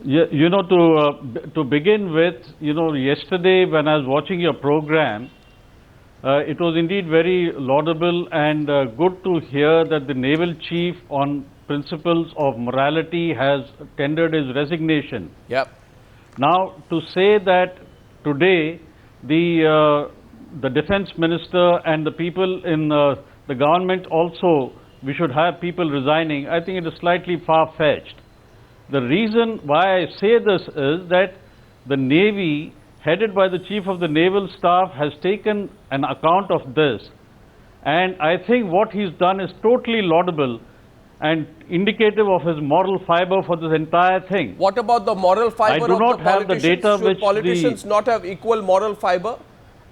To begin with, yesterday when I was watching your program, it was indeed very laudable and good to hear that the naval chief, on principles of morality, has tendered his resignation. Yep. Now, to say that today the defense minister and the people in the government also, we should have people resigning, I think it is slightly far-fetched. The reason why I say this is that the Navy, headed by the Chief of the Naval Staff, has taken an account of this, and I think what he's done is totally laudable and indicative of his moral fiber for this entire thing. What about the moral fiber of the politicians? I do not have the data Should politicians not have equal moral fiber?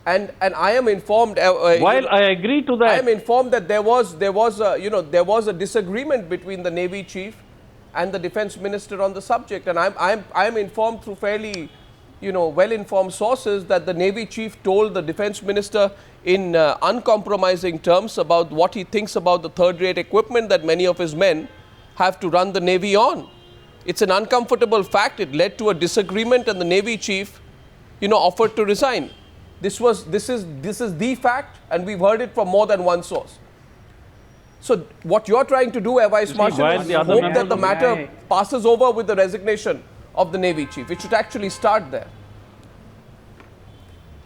And I am informed. While I agree to that, I am informed that there was a disagreement between the Navy chief and the defense minister on the subject, and I am informed through fairly well-informed sources that the Navy chief told the defense minister in uncompromising terms about what he thinks about the third-rate equipment that many of his men have to run the Navy on. It's an uncomfortable fact. It led to a disagreement, and the Navy chief offered to resign. This is the fact, and we've heard it from more than one source. So what you're trying to do, Air Vice Marshal, is hope that the matter passes over with the resignation of the Navy chief. It should actually start there.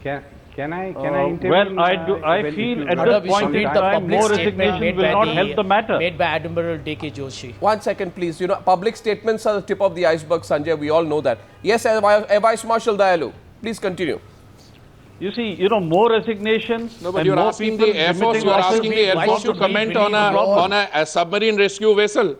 Can I intervene? Well, I feel at this point in time, more resignation will not help the matter. Made by Admiral D.K. Joshi. 1 second, please. Public statements are the tip of the iceberg, Sanjay. We all know that. Yes, Air Vice Marshal Dayalu, please continue. You see, more resignations. No, but you're asking the Air Force. You're asking the Air Force to comment on a submarine rescue vessel.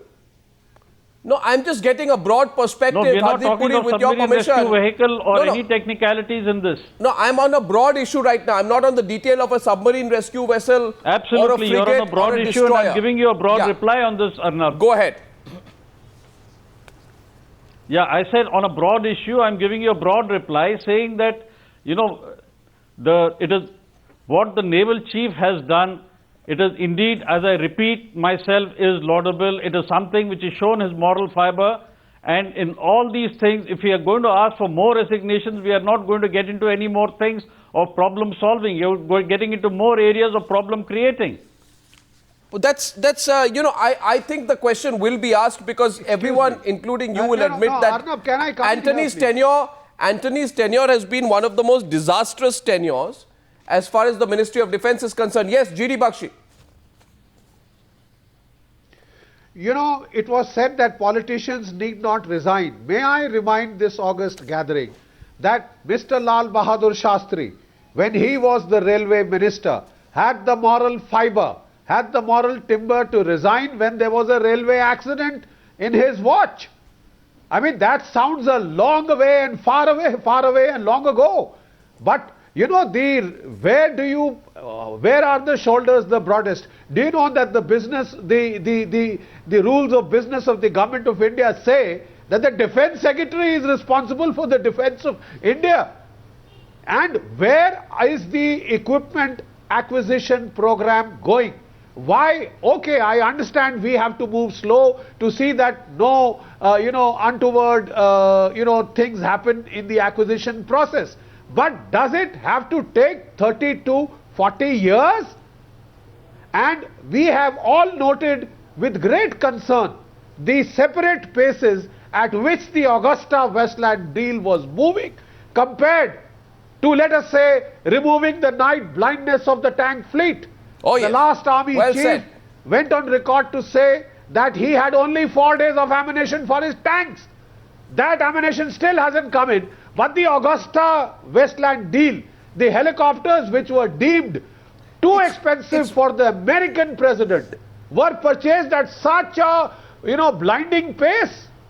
No, I'm just getting a broad perspective. No, we're not talking of submarine rescue vehicle or any technicalities in this. No, I'm on a broad issue right now. I'm not on the detail of a submarine rescue vessel. Absolutely, or a frigate, you're on a broad issue, and I'm giving you a broad reply on this, Arnab. Go ahead. Yeah, I said on a broad issue, I'm giving you a broad reply saying that, it is what the naval chief has done. It is indeed, as I repeat myself, is laudable. It is something which has shown his moral fiber. And in all these things, if we are going to ask for more resignations, we are not going to get into any more things of problem solving. You're getting into more areas of problem creating. Well, I think the question will be asked because everyone, including you, will admit that Arnab, can I come Antony's tenure has been one of the most disastrous tenures as far as the Ministry of Defence is concerned. Yes, G.D. Bakshi. It was said that politicians need not resign. May I remind this august gathering that Mr. Lal Bahadur Shastri, when he was the railway minister, had the moral fiber, had the moral timber to resign when there was a railway accident in his watch. I mean, that sounds a long way and far away and long ago. But where are the shoulders the broadest? Do you know that the rules of business of the government of India say that the defense secretary is responsible for the defense of India? And where is the equipment acquisition program going? Why? Okay, I understand we have to move slow to see that no, untoward, things happen in the acquisition process. But does it have to take 30 to 40 years? And we have all noted with great concern the separate paces at which the Augusta-Westland deal was moving compared to, let us say, removing the night blindness of the tank fleet. Oh, yes. The last army chief went on record to say that he had only 4 days of ammunition for his tanks. That ammunition still hasn't come in. But the Augusta-Westland deal, the helicopters which were deemed too expensive for the American president, were purchased at such a blinding pace.